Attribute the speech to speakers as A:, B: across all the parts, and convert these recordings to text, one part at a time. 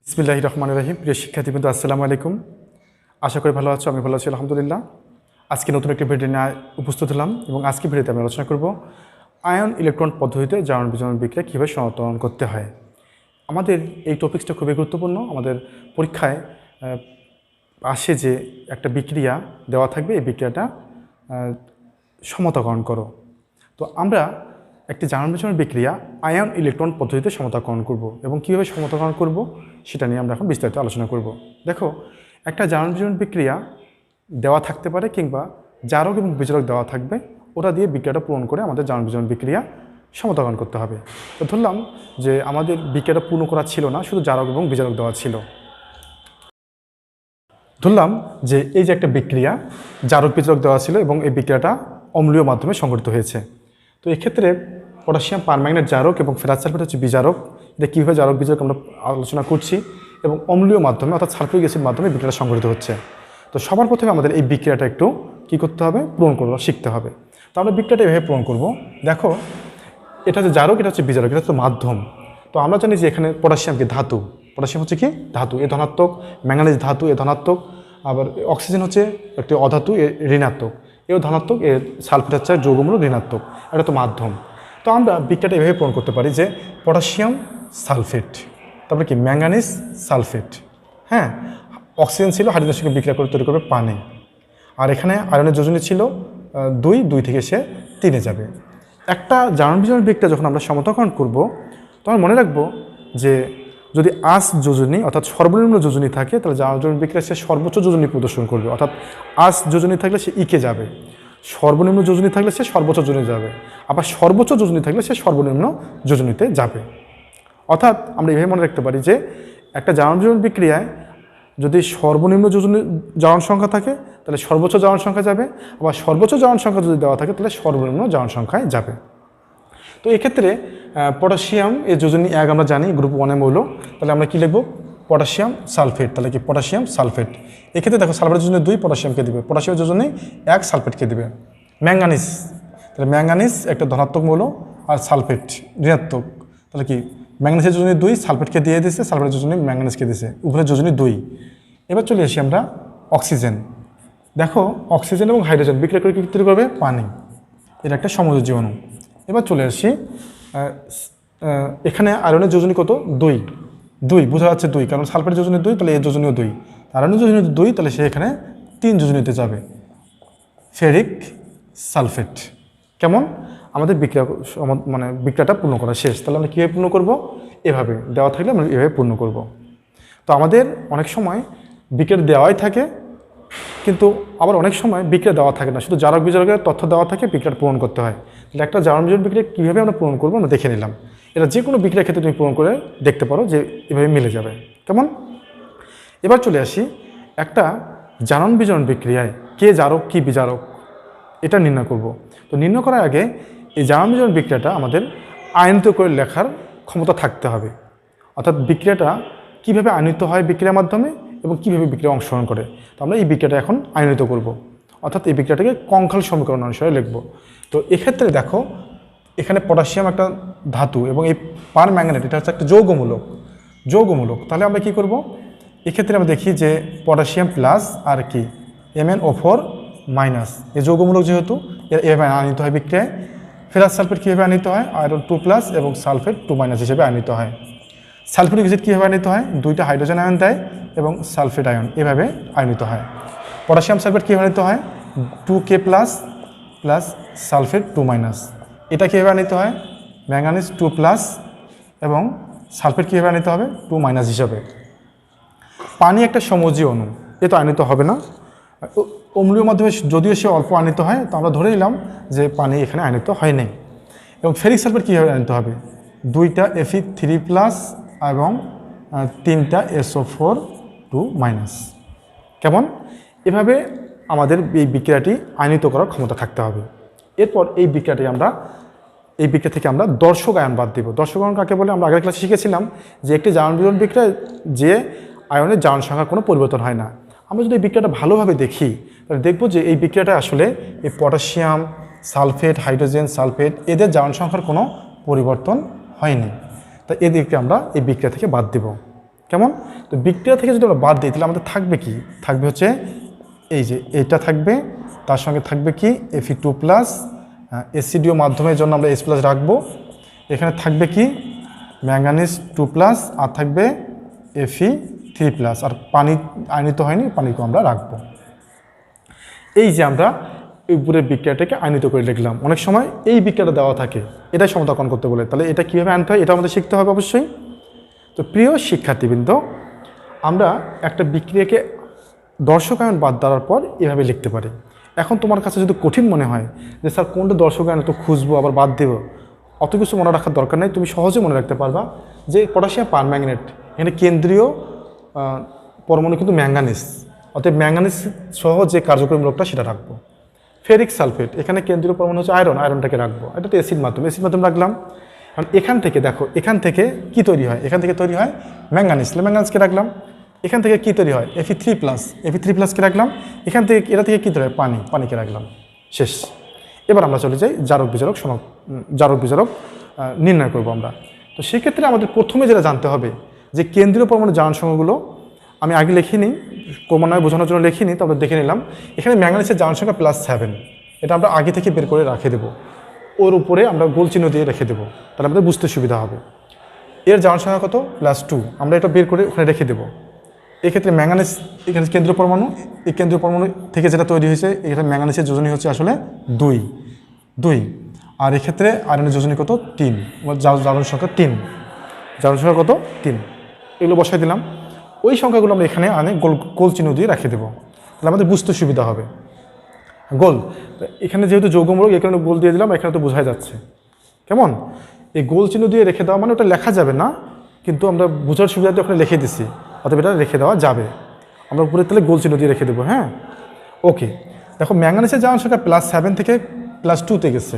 A: বিসমিল্লাহির রহমানির রহিম। প্রিয় শিক্ষার্থীবৃন্দ, আসসালামু আলাইকুম। আশা করি ভালো আছো। আমি ভালো আছি আলহামদুলিল্লাহ। আজকে নতুন একটি ভিডিও নিয়ে উপস্থিত হলাম এবং আজকে ভিডিওতে আমি আলোচনা করব আয়ন ইলেকট্রন পদ্ধতিতে জারণ বিজারণ বিক্রিয়া কীভাবে সনাক্তকরণ করতে হয়। আমাদের এই টপিক্সটা খুবই গুরুত্বপূর্ণ। আমাদের পরীক্ষায় আসে যে একটা বিক্রিয়া দেওয়া থাকবে, এই বিক্রিয়াটা সমতাকরণ করো। তো আমরা একটি জারণ বিজারণ বিক্রিয়া আয়ন ইলেকট্রন পদ্ধতিতে সমতাকরণ করব এবং কীভাবে সমতাকরণ করব সেটা নিয়ে আমরা এখন বিস্তারিত আলোচনা করব। দেখো, একটা জারণ বিজারণ বিক্রিয়া দেওয়া থাকতে পারে কিংবা জারক এবং বিজারক দেওয়া থাকবে, ওটা দিয়ে বিক্রিয়াটা পূরণ করে আমাদের জারণ বিজারণ বিক্রিয়া সমতাকরণ করতে হবে। তো ধরলাম যে আমাদের বিক্রিয়াটা পূর্ণ করা ছিল না, শুধু জারক এবং বিজারক দেওয়া ছিল। ধরলাম যে এই যে একটা বিক্রিয়া জারক বিজারক দেওয়া ছিল এবং এই বিক্রিয়াটা অম্লীয় মাধ্যমে সংঘটিত হয়েছে। তো এক্ষেত্রে পটাশিয়াম পারম্যাঙ্গানেট জারক এবং ফেরাস সালফেট হচ্ছে বিজারক। এটা কীভাবে জারক বিজারক আমরা আলোচনা করছি এবং অম্লীয় মাধ্যমে অর্থাৎ সালফিউরিক অ্যাসিড মাধ্যমে বিক্রিয়াটা সংঘটিত হচ্ছে। তো সবার প্রথমে আমাদের এই বিক্রিয়াটা একটু কী করতে হবে, পূরণ করবো, শিখতে হবে। তো আমরা বিক্রিয়াটা এভাবে পূরণ করব। দেখো, এটা হচ্ছে জারক, এটা হচ্ছে বিজারক, এটা হচ্ছে মাধ্যম। তো আমরা জানি যে এখানে পটাশিয়াম কি ধাতু, পটাশিয়াম হচ্ছে কি ধাতু, এ ধনাত্মক, ম্যাঙ্গানিজ ধাতু, এ ধনাত্মক, আবার অক্সিজেন হচ্ছে একটি অধাতু, এ ঋণাত্মক, এও ধনাত্মক, এ সালফেট হচ্ছে যৌগমূলক ঋণাত্মক, এটা তো মাধ্যম। তো আমরা বিক্রিয়াটা এভাবে পূরণ করতে পারি যে পটাশিয়াম সালফেট, তারপরে কি ম্যাঙ্গানিজ সালফেট, হ্যাঁ, অক্সিজেন ছিল, হাইড্রোজেনের সঙ্গে বিক্রিয়া করে তৈরি করবে পানি, আর এখানে আয়রনের যোজনী ছিল 2 থেকে সে 3-এ যাবে। একটা জারণ বিজারণ বিক্রিয়া যখন আমরা সমতাকরণ করব, তখন মনে রাখবো যে যদি আস যোজনী অর্থাৎ সর্বনিম্ন যোজনী থাকে, তাহলে জারণ বিজারণ বিক্রিয়া সে সর্বোচ্চ যোজনী প্রদর্শন করবে, অর্থাৎ আস যোজনী থাকলে সে ইকে যাবে, সর্বনিম্ন যোজনী থাকলে সে সর্বোচ্চ যোজনী যাবে, আবার সর্বোচ্চ যোজনী থাকলে সে সর্বনিম্ন যোজনীতে যাবে। অর্থাৎ আমরা এভাবে মনে রাখতে পারি যে একটা জারণ বিজারণ বিক্রিয়ায় যদি সর্বনিম্ন যোজনী জারণ সংখ্যা থাকে তাহলে সর্বোচ্চ জারণ সংখ্যা যাবে, আবার সর্বোচ্চ জারণ সংখ্যা যদি দেওয়া থাকে তাহলে সর্বনিম্ন জারণ সংখ্যায় যাবে। তো এক্ষেত্রে পটাশিয়াম এর যোজনী 1 আমরা জানি, গ্রুপ 1 এর মৌল, তাহলে আমরা কী লিখব, পটাশিয়াম সালফেট, তাহলে কি পটাশিয়াম সালফেট। এক্ষেত্রে দেখো সালফেটের যোজনী 2 পটাশিয়ামকে দিবে, পটাশিয়ামের যোজনী 1 সালফেটকে দিবে। ম্যাঙ্গানিজ, তাহলে ম্যাঙ্গানিজ একটা ধনাত্মক মৌল আর সালফেট ঋণাত্মক, তাহলে কি ম্যাঙ্গানিজের যোজনী 2 সালফেটকে দিয়ে দিয়েছে, সালফেটের যোজনী ম্যাঙ্গানিজকে দিয়েছে, উভয়ের যোজনী 2। এবার চলে আসি আমরা অক্সিজেন। দেখো, অক্সিজেন এবং হাইড্রোজেন বিক্রিয়া করে কী তৈরি করবে, পানি, এটা একটা সমযোজী অণু। এবার চলে আসি এখানে আয়রনের যোজনী কত, 2 বোঝা যাচ্ছে 2, কারণ সালফেটের যোজনী 2, তাহলে এর যোজনীও 2, আয়রনের যোজনী 2, তাহলে সে এখানে 3 যোজনীতে যাবে, ফেরিক সালফেট। কেমন, আমাদের বিক্রিয়া বিক্রিয়াটা পূর্ণ করা শেষ। তাহলে আমরা কীভাবে পূর্ণ করব, এভাবে দেওয়া থাকলে আমরা এভাবে পূর্ণ করব। তো আমাদের অনেক সময় বিক্রিয়া দেওয়াই থাকে, কিন্তু আবার অনেক সময় বিক্রিয়া দেওয়া থাকে না, শুধু জারক বিজারকের তথ্য দেওয়া থাকে, বিক্রিয়াটা পূরণ করতে হয়। তাহলে একটা জারণ বিজারণ বিক্রিয়া কীভাবে আমরা পূরণ করবো আমরা দেখে নিলাম। এটা যে কোনো বিক্রিয়ার ক্ষেত্রে তুমি পূরণ করে দেখতে পারো যে এভাবে মিলে যাবে। কেমন, এবার চলে আসি একটা জারণ বিজারণ বিক্রিয়ায় কে জারক কি বিজারক এটা নির্ণয় করব। তো নির্ণয় করার আগে এই জারণ বিজারণ বিক্রিয়াটা আমাদের আয়নিত করে লেখার ক্ষমতা থাকতে হবে, অর্থাৎ বিক্রিয়াটা কীভাবে আয়নিত হয় বিক্রিয়ার মাধ্যমে এবং কীভাবে বিক্রিয়া অংশগ্রহণ করে। তো আমরা এই বিক্রিয়াটা এখন আয়নিত করব, অর্থাৎ এই বিক্রিয়াটাকে কঙ্কাল সমীকরণ অনুসারে লিখব। তো এক্ষেত্রে দেখো, এখানে পটাশিয়াম একটা ধাতু এবং এই পারম্যাঙ্গানেট এটা হচ্ছে একটা যৌগমূলক। তাহলে আমরা কী করব, এক্ষেত্রে আমরা দেখি যে পটাশিয়াম প্লাস আর কি KMnO4+, এই যৌগমূলক যেহেতু এভাবে আয়নিত হয় বিক্রিয়ায়। ফেরাস সালফেট কীভাবে আয়নিত হয়, আয়রন 2+ এবং সালফেট 2- হিসেবে আয়নিত হয়। সালফিউরিক অ্যাসিড কীভাবে আয়নিত হয়, 2টা হাইড্রোজেন আয়ন দেয় এবং সালফেট আয়ন, এভাবে আয়নিত হয়। পটাশিয়াম সালফেট কীভাবে আয়নিত হয়, 2K+ প্লাস সালফেট 2-, এটা কীভাবে আয়নিত হয়, ম্যাঙ্গানিজ 2+ এবং সালফেট কীভাবে আয়নিত হবে, 2- হিসাবে। পানি একটা সমযোজী অণু, এ তো আয়নিত হবে না, অম্লীয় মাধ্যমে যদিও সে অল্প আয়নিত হয়, তো আমরা ধরে নিলাম যে পানি এখানে আয়নিত হয় নাই। এবং ফেরিক সালফেট কীভাবে আয়নিত হবে, 2টা Fe3+ এবং 3টা SO4+। কেমন, এভাবে আমাদের এই বিক্রিয়াটি আয়নিত করার ক্ষমতা থাকতে হবে। এরপর এই বিক্রিয়া থেকে আমরা দর্শক আয়ন বাদ দেব। দর্শক আয়ন কাকে বলে, আমরা আগের ক্লাসে শিখেছিলাম যে একটি জারণ বিজারণ বিক্রিয়া যে আয়নের জারণ সংখ্যার কোনো পরিবর্তন হয় না। আমরা যদি এই বিক্রিয়াটা ভালোভাবে দেখি তাহলে দেখব যে এই বিক্রিয়াটা আসলে এই পটাশিয়াম সালফেট হাইড্রোজেন সালফেট এদের জারণ সংখ্যার কোনো পরিবর্তন হয়নি। তাই এদেরকে আমরা এই বিক্রিয়া থেকে বাদ দেব। কেমন? তো বিক্রিয়া থেকে যদি আমরা বাদ দিই তাহলে আমাদের থাকবে কি? থাকবে হচ্ছে এই যে এইটা থাকবে, তার সঙ্গে থাকবে কি Fe2+, এসিডিও মাধ্যমের জন্য আমরা H+ রাখবো। এখানে থাকবে কি ম্যাঙ্গানিজ 2+, আর থাকবে Fe3+, আর পানি আয়নিত হয়নি, পানিকেও আমরা রাখবো। এই যে আমরা উপরের বিক্রিয়াটাকে আয়নিত করে লিখলাম। অনেক সময় এই বিক্রিয়াটা দেওয়া থাকে, এটাই সমতাকরণ করতে বলে, তাহলে এটা কীভাবে আনতে হয় এটা আমাদের শিখতে হবে অবশ্যই। তো প্রিয় শিক্ষার্থীবৃন্দ, আমরা একটা বিক্রিয়াকে দর্শকায়ন বাদ দেওয়ার পর এভাবে লিখতে পারি। এখন তোমার কাছে যদি কঠিন মনে হয় যে স্যার কোনটা দর্শকায়ন তো খুঁজবো আবার বাদ দেবো, অত কিছু মনে রাখার দরকার নেই। তুমি সহজে মনে রাখতে পারবা যে পটাশিয়াম পারম্যাঙ্গানেট, এখানে কেন্দ্রীয় পরমাণু কিন্তু ম্যাঙ্গানিজ, অতএব ম্যাঙ্গানিজ সহ যে কার্যকরী মূলকটা সেটা রাখবো। ফেরিক সালফেট, এখানে কেন্দ্রীয় পরমাণু হচ্ছে আয়রন, আয়রনটাকে রাখবো। এটা তো অ্যাসিড মাধ্যম রাখলাম। কারণ এখান থেকে দেখো, এখান থেকে কি তৈরি হয়? এখান থেকে তৈরি হয় ম্যাঙ্গানিজ, ম্যাঙ্গানিজকে রাখলাম। এখান থেকে কি তৈরি হয়? Fe3+কে রাখলাম। এখান থেকে এটা থেকে কি তৈরি হয়? পানিকে রাখলাম। শেষ। এবার আমরা চলে যাই জারক বিজারক নির্ণয় করব আমরা। তো সেক্ষেত্রে আমাদের প্রথমে যেটা জানতে হবে যে কেন্দ্রীয় পরমাণু জারণ সংখ্যাগুলো আমি আগে লিখিনি, ক্রমান্বয়ে বোঝানোর জন্য লিখিনি, তবে দেখে নিলাম। এখানে ম্যাঙ্গানিজের জারণ সংখ্যা +7, এটা আমরা আগে থেকে বের করে রেখে দেবো। ওর উপরে আমরা গোল চিহ্ন দিয়ে রেখে দেবো, তাহলে আমাদের বুঝতে সুবিধা হবে। এর জারণ সংখ্যা কত? +2, আমরা এটা বের করে ওখানে রেখে দেবো। এক্ষেত্রে ম্যাঙ্গানিজ, এখানে কেন্দ্রীয় পরমাণু, এই কেন্দ্রীয় পরমাণু থেকে যেটা তৈরি হয়েছে, এখানে ম্যাঙ্গানিজের যোজনী হচ্ছে আসলে 2, আর এক্ষেত্রে আয়রনের যোজনী কত? 3, জারণ সংখ্যা 3, জারণ সংখ্যা কত? 3। এগুলো বসাই দিলাম। ওই সংখ্যাগুলো আমরা এখানে গোল চিহ্ন দিয়ে রেখে দেবো, তাহলে আমাদের বুঝতে সুবিধা হবে। গোল, এখানে যেহেতু যৌগমূলক, এখানে গোল দিয়ে দিলাম, এখানে তো বোঝাই যাচ্ছে। কেমন? এই গোল চিহ্ন দিয়ে রেখে দেওয়া মানে ওটা লেখা যাবে না, কিন্তু আমরা বোঝার সুবিধাতে ওখানে লিখে দিছি, অতএব এটা রেখে দেওয়া যাবে। আমরা উপরে তাহলে গোল চিহ্ন দিয়ে রেখে দেবো। হ্যাঁ, ওকে। দেখো ম্যাঙ্গানিজের জারণ সংখ্যা +7 থেকে +2তে গেছে,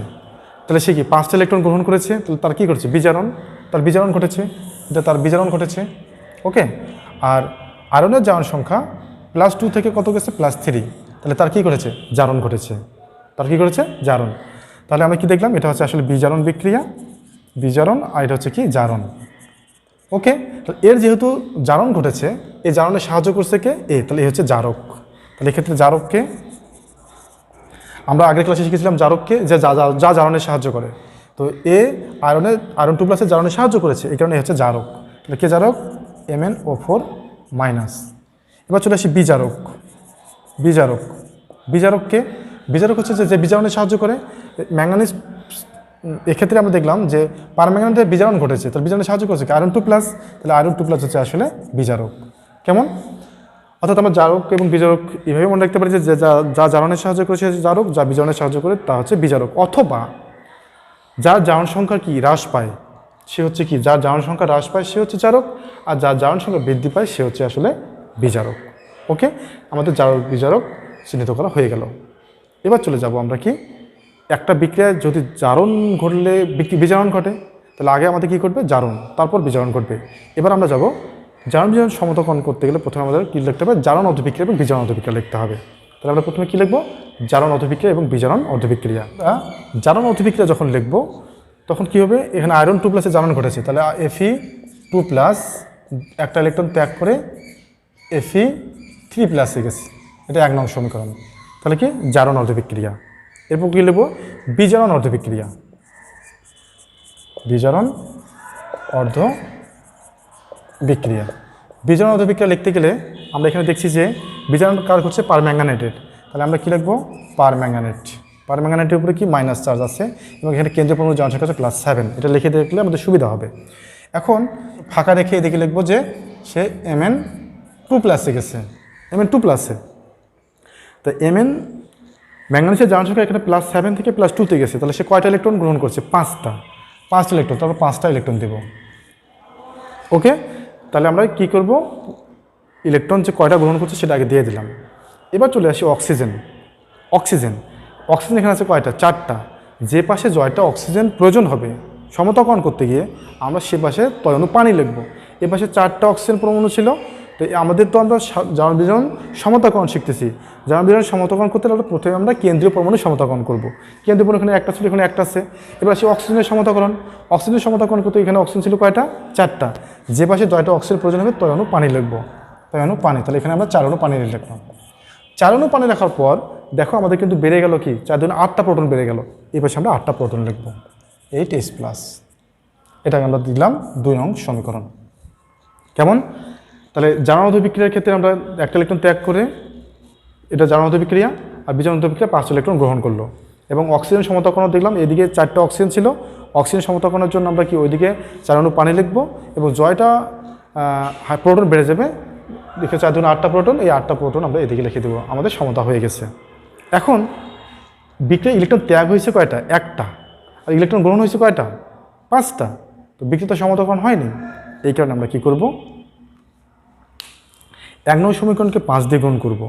A: তাহলে সে কি 5টা ইলেকট্রন গ্রহণ করেছে, তাহলে তার কী করেছে? তার বিজারণ ঘটেছে, এটা তার বিজারণ ঘটেছে। ওকে। আর আয়রনের জারণ সংখ্যা +2 থেকে কত গেছে? +3, তাহলে তার কী করেছে? জারণ ঘটেছে। জারণ। তাহলে আমরা কি দেখলাম? এটা হচ্ছে আসলে বিজারণ বিক্রিয়া, আর এটা হচ্ছে কি? জারণ। ওকে। তাহলে এর যেহেতু জারণ ঘটেছে, এই জারণে সাহায্য করছে কে? তাহলে এই হচ্ছে জারক। তাহলে এক্ষেত্রে জারককে আমরা আগের ক্লাসে শিখেছিলাম, জারককে যা জারণে সাহায্য করে। তো আয়রন 2+ জারণে সাহায্য করেছে, এই কারণে হচ্ছে জারক। তাহলে কে জারক? MnO4-। এবার চলে আসি বিজারককে। বিজারক হচ্ছে যে বিজারণে সাহায্য করে। ম্যাঙ্গানিজ, এক্ষেত্রে আমরা দেখলাম যে পারম্যাঙ্গানেটের বিজারণ ঘটেছে, তাহলে বিজারণে সাহায্য করেছে আয়রন 2+, তাহলে আয়রন 2+ হচ্ছে আসলে বিজারক। কেমন? অর্থাৎ আমরা জারক এবং বিজারক এভাবে মনে রাখতে পারি যে যা জারণে সাহায্য করেছে জারক, যা বিজারণে সাহায্য করে তা হচ্ছে বিজারক। অথবা যার জারণ সংখ্যা কি হ্রাস পায় সে হচ্ছে কি? যার জারণ সংখ্যা হ্রাস পায় সে হচ্ছে জারক, আর যার জারণ সংখ্যা বৃদ্ধি পায় সে হচ্ছে আসলে বিজারক। ওকে, আমাদের জারক বিজারক চিহ্নিত করা হয়ে গেল। এবার চলে যাব আমরা কি, একটা বিক্রিয়ায় যদি জারণ ঘটলে বিজারণ ঘটে, তাহলে আগে আমাদের কী ঘটবে? জারণ, তারপর বিজারণ ঘটবে। এবার আমরা যাব জারণ বিজারণ সমতাকরণ করতে গেলে প্রথমে আমাদের কী লিখতে হবে? জারণ অর্ধবিক্রিয়া এবং বিজারণ অর্ধবিক্রিয়া লিখতে হবে। তাহলে আমরা প্রথমে কী লিখব? জারণ অর্ধবিক্রিয়া এবং বিজারণ অর্ধবিক্রিয়া। জারণ অর্ধবিক্রিয়া যখন লিখব তখন কী হবে? এখানে আয়রন 2+এর জারণ ঘটেছে, তাহলে Fe2+ একটা ইলেকট্রন ত্যাগ করে Fe3+ গেছে, এটা 1 নং সমীকরণ। তাহলে কি? জারণ অর্ধবিক্রিয়া। এরপর কী লিখব? বিজারণ অর্ধবিক্রিয়া। বিজারণ অর্ধবিক্রিয়া লিখতে গেলে আমরা এখানে দেখছি যে বিজারণ কার হচ্ছে? পারম্যাঙ্গানেটের। তাহলে আমরা কী লিখব? পারম্যাঙ্গানেটের উপরে কি? মাইনাস চার্জ আছে, এবং এখানে কেন্দ্রীয় পরমাণু জারণ সংখ্যা হচ্ছে +7, এটা লিখে দেখলে আমাদের সুবিধা হবে। এখন ফাঁকা রেখে এদিকে লিখব যে সে Mn2+ গেছে, Mn2+। তো ম্যাঙ্গানিজের জারণ সংখ্যা এখানে +7 থেকে +2তে গেছে, তাহলে সে কয়টা ইলেকট্রন গ্রহণ করছে? 5টা ইলেকট্রন, তারপর 5টা ইলেকট্রন দেব। ওকে, তাহলে আমরা কি করব? ইলেকট্রন যে কয়টা গ্রহণ করছে সেটা আগে দিয়ে দিলাম। এবার চলে আসি অক্সিজেন এখানে আছে কয়টা? 4টা। যে পাশে জয়টা অক্সিজেন প্রয়োজন হবে সমতাকরণ করতে গিয়ে আমরা সে পাশে তয় অনু পানি লিখব। এ পাশে 4টা অক্সিজেন পরমাণু ছিল, তো আমাদের তো আমরা জারণ বিজারণ সমতাকরণ শিখতেছি। জারণ বিজারণ সমতাকরণ করতে হলে প্রথমে আমরা কেন্দ্রীয় পরমাণু সমতাকরণ করব। কেন্দ্রীয় পরমাণু এখানে একটা ছিল, এখানে একটা আছে। এবার আসি অক্সিজেনের সমতাকরণ। অক্সিজেনের সমতাকরণ করতে এখানে অক্সিজেন ছিল কয়টা? 4টা। যে পাশে 2টা অক্সিজেনের প্রয়োজন হবে 2 অণু পানি লিখব। 2 অণু পানি, তাহলে এখানে আমরা 4 অণু পানি লিখলাম। 4 অণু পানি রাখার পর দেখো আমাদের কিন্তু বেড়ে গেল কি, 4 দুগুণে 8টা প্রোটন বেড়ে গেল। এই পাশে আমরা 8টা প্রোটন লিখব, 8H+। এটাকে আমরা দিলাম 2 নং সমীকরণ। কেমন? তাহলে জারণ বিক্রিয়ার ক্ষেত্রে আমরা একটা ইলেকট্রন ত্যাগ করে, এটা জারণ বিক্রিয়া, আর বিজারণ বিক্রিয়া 5 ইলেকট্রন গ্রহণ করলো। এবং অক্সিজেন সমতাকরণ দেখলাম, এদিকে 4টা অক্সিজেন ছিল, অক্সিজেন সমতাকরণের জন্য আমরা কি ওইদিকে 4 অণু পানি লিখব, এবং জয়টা প্রোটন বেড়ে যাবে, দেখে 4 দুগুণে 8টা প্রোটন, এই 8টা প্রোটন আমরা এদিকে লিখে দেবো, আমাদের সমতা হয়ে গেছে। এখন বিক্রিয়া ইলেকট্রন ত্যাগ হয়েছে কয়টা? 1টা। আর ইলেকট্রন গ্রহণ হয়েছে কয়টা? 5টা। তো বিক্রিয়া সমতাকরণ হয়নি, এই কারণে আমরা কী করব, 1 নং সমীকরণকে 5 দিয়ে গুণ করব।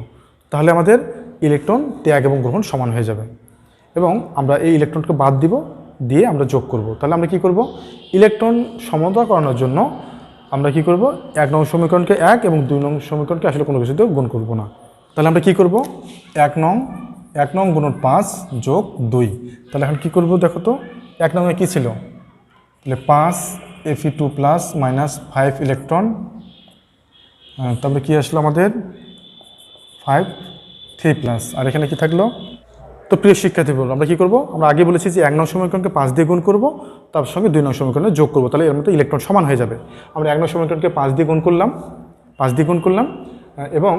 A: তাহলে আমাদের ইলেকট্রন ত্যাগ এবং গ্রহণ সমান হয়ে যাবে। এবং আমরা এই ইলেকট্রনকে বাদ দিব, দিয়ে আমরা যোগ করব। তাহলে আমরা কি করব, ইলেকট্রন সমতা করানোর জন্য আমরা কি করব, 1 নং সমীকরণকে 1 এবং 2 নং সমীকরণকে আসলে কোনো কিছুতেও গুণ করব না। তাহলে আমরা কি করব, 1 নং গুণন 5 যোগ 2। তাহলে এখন কী করব দেখো তো, 1 নংয়ে কী ছিল, তাহলে 5 Fe2+ - 5 ইলেকট্রন, তারপরে কী আসলো আমাদের 5 3+, আর এখানে কি থাকলো। তো প্রিয় শিক্ষার্থী বলবো আমরা কী করবো, আমরা আগে বলেছি যে 1 নং সমীকরণকে 5 দিয়ে গুণ করব, তার সঙ্গে 2 নং সমীকরণে যোগ করব, তাহলে এর মধ্যে ইলেকট্রন সমান হয়ে যাবে। আমরা 1 নং সমীকরণকে 5 দিয়ে গুণ করলাম, এবং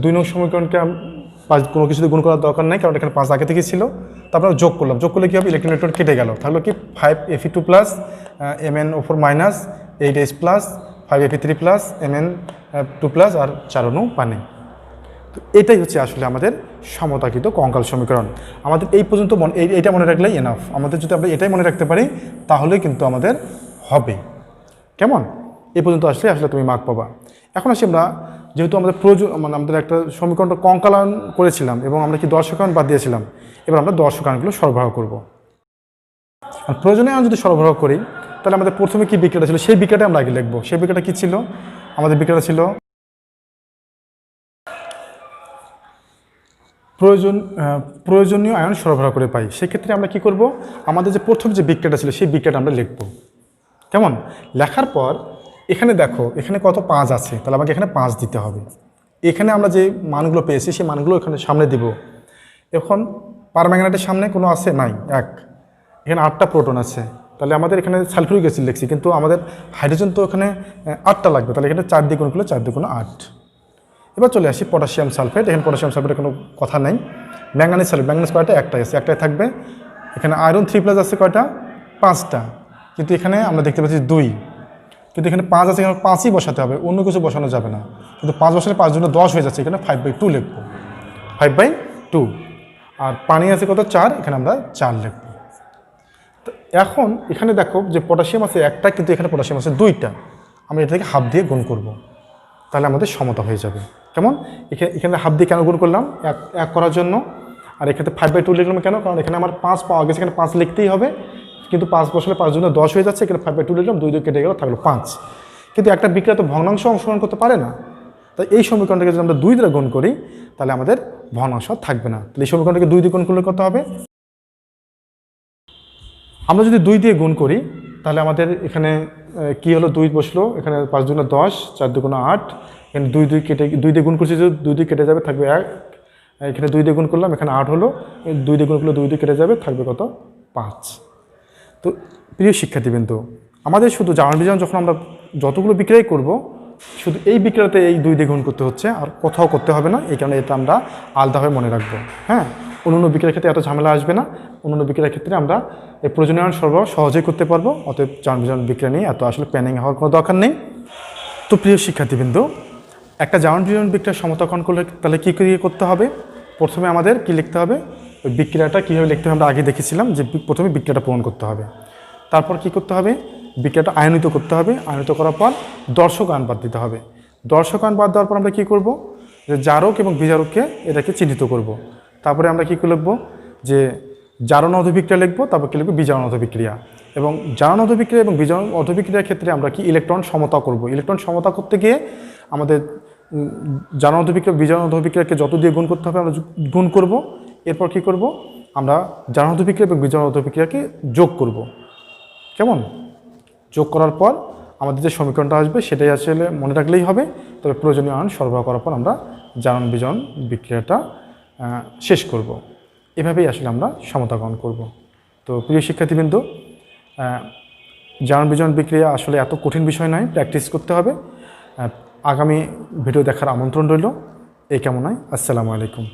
A: 2 নং সমীকরণকে 5 কোনো কিছুতে গুণ করার দরকার নেই, কারণ এখানে 5 আগে থেকে ছিল। তারপরে যোগ করলে কী হবে, ইলেকট্রন কেটে গেল, তাহলে কি 5 Fe2+, MnO4- 8H+, 5 Fe3+, Mn2+, আর 4 অণু পানি। তো এটাই হচ্ছে আসলে আমাদের সমতাকৃত কঙ্কাল সমীকরণ। আমাদের এই পর্যন্ত এইটা মনে রাখলেই এনাফ। আমাদের যদি আমরা এটাই মনে রাখতে পারি তাহলে কিন্তু আমাদের হবে। কেমন? এই পর্যন্ত আসলে তুমি মার্ক পাবা। এখন আসি আমরা, যেহেতু আমাদের প্রয়োজন, আমাদের একটা সমীকরণটা কঙ্কালায়ন করেছিলাম এবং আমরা কি দর্শকায়ন বাদ দিয়েছিলাম, এবার আমরা দর্শকায়নগুলো সরবরাহ করব। আর প্রয়োজনে আমি যদি সরবরাহ করি তাহলে আমাদের প্রথমে কি বিক্রিয়াটা ছিল সেই বিক্রিয়াটা আমরা আগে লিখবো। সেই বিক্রিয়াটা কী ছিল, আমাদের বিক্রিয়াটা ছিল প্রয়োজনীয় আয়ন সরবরাহ করে পাই। সেক্ষেত্রে আমরা কি করব, আমাদের যে প্রথম যে বিক্রিয়াটা ছিল সেই বিক্রিয়াটা আমরা লিখব। কেমন? লেখার পর এখানে দেখো, এখানে কত 5 আছে, তাহলে আমাকে এখানে 5 দিতে হবে। এখানে আমরা যে মানগুলো পেয়েছি সেই মানগুলো এখানে সামনে দিব। এখন পারম্যাঙ্গানেটের সামনে কোনো আছে? নাই, 1। এখানে 8টা প্রোটন আছে, তাহলে আমাদের এখানে সালফিউরিক অ্যাসিড লিখছি, কিন্তু আমাদের হাইড্রোজেন তো এখানে 8টা লাগবে, তাহলে এখানে 4 দিয়ে গুণ করলে 4 দুগুণ 8। এবার চলে আসি পটাশিয়াম সালফেট। এখানে পটাশিয়াম সালফেটের কোনো কথা নেই। ম্যাঙ্গানিজ সালফেট, ম্যাঙ্গানিজ কয়টা? একটাই আছে, একটাই থাকবে। এখানে আয়রন 3+ আছে কয়টা? 5টা, কিন্তু এখানে আমরা দেখতে পাচ্ছি 2, কিন্তু এখানে 5 আছে, এখানে 5ই বসাতে হবে, অন্য কিছু বসানো যাবে না। কিন্তু 5 বসালে 5 জন্য 10 হয়ে যাচ্ছে, এখানে 5/2 লিখবো, 5/2। আর পানি আছে কত? 4, এখানে আমরা 4 লিখব। তো এখন এখানে দেখো যে পটাশিয়াম আছে একটা, কিন্তু এখানে পটাশিয়াম আছে 2টা, আমরা এটাকে হাফ দিয়ে গুণ করব, তাহলে আমাদের সমতা হয়ে যাবে। কেমন? এখানে হাফ দিয়ে কেন গুণ করলাম? এক করার জন্য। আর এখানে 5/2 লিখলাম কেন? কারণ এখানে আমার 5 পাওয়া গেছে, এখানে 5 লিখতেই হবে, কিন্তু 5 বসালে 5 জন্য 10 হয়ে যাচ্ছে, এখানে 5/2 লিখলাম, 2 কেটে গেল, থাকলো 5। কিন্তু একটা বিক্রিয়া তো ভগ্নাংশ অংশগ্রহণ করতে পারে না, তাই এই সমীকরণটাকে যদি আমরা 2 দ্বারা গুণ করি তাহলে আমাদের ভগ্নাংশ থাকবে না। তাহলে এই সমীকরণটাকে 2 দিয়ে গুণ করলে কত হবে? আমরা যদি 2 দিয়ে গুণ করি তাহলে আমাদের এখানে কি হলো, 2 বসলো, এখানে 5 দুগুণে 10, 4 দুগুণে 8, এখানে 2 কেটে 2 দিয়ে গুণ করছি, যদি 2 কেটে যাবে, থাকবে 1। এখানে 2 দিয়ে গুণ করলাম, এখানে 8 হলো, 2 দিয়ে গুণ করলে 2 কেটে যাবে, থাকবে কত? 5। তো প্রিয় শিক্ষার্থীবৃন্দ, আমাদের শুধু জারণ বিজারণ যখন আমরা যতগুলো বিক্রিয়াই করব, শুধু এই বিক্রিয়াতে এই 2 দিয়ে গুণ করতে হচ্ছে, আর কোথাও করতে হবে না। এই কারণে এটা আমরা আলাদাভাবে মনে রাখবো। হ্যাঁ, অন্যান্য বিক্রিয়ার ক্ষেত্রে এত ঝামেলা আসবে না। অন্যান্য বিক্রিয়ার ক্ষেত্রে আমরা এই প্রয়োজনীয় আয়ন সরবরাহ সহজেই করতে পারবো। অতএব জারণ বিজারণ বিক্রিয়া নিয়ে এত আসলে প্যানিং হওয়ার কোনো দরকার নেই। তো প্রিয় শিক্ষার্থীবৃন্দ, একটা জারণ বিজারণ বিক্রিয়া সমতাকরণ করলে তাহলে কী করতে হবে? প্রথমে আমাদের কি লিখতে হবে? ওই বিক্রিয়াটা কীভাবে লিখতে হবে আমরা আগে দেখেছিলাম, যে প্রথমে বিক্রিয়াটা পূরণ করতে হবে। তারপর কি করতে হবে? বিক্রিয়াটা আয়নিত করতে হবে। আয়নিত করার পর দর্শক আয়ন বাদ দিতে হবে। দর্শক আয়ন বাদ দেওয়ার পর আমরা কী করব? যে জারক এবং বিজারককে এটাকে চিহ্নিত করব। তারপরে আমরা কী লিখব? যে জারণ অধিবিক্রিয়া লিখব, তারপর কী লিখব? বিজারণ অধিবিক্রিয়া। এবং জারণ অধিবিক্রিয়া এবং বিজারণ অধিবিক্রিয়ার ক্ষেত্রে আমরা কি ইলেকট্রন সমতা করব। ইলেকট্রন সমতা করতে গিয়ে আমাদের জারণ অধিবিক্রিয়া বিজারণ অধিবিক্রিয়াকে যত দিয়ে গুণ করতে হবে আমরা গুণ করব। এরপর কি করব, আমরা জারণ অধিবিক্রিয়া এবং বিজারণ অধিবিক্রিয়াকে যোগ করব। কেমন? যোগ করার পর আমাদের যে সমীকরণটা আসবে সেটাই আসলে মনে রাখলেই হবে। তবে প্রয়োজনীয় আয়ন সরবরাহ করার পর আমরা জারণ বিজারণ বিক্রিয়াটা শেষ করব। এভাবেই আসলে আমরা সমতাকরণ করব। তো প্রিয় শিক্ষার্থীবৃন্দ, জারণ বিজারণ বিক্রিয়া আসলে এত কঠিন বিষয় নয়, প্র্যাকটিস করতে হবে। আগামী ভিডিও দেখার আমন্ত্রণ রইল। এই কামনায় আসসালামু আলাইকুম।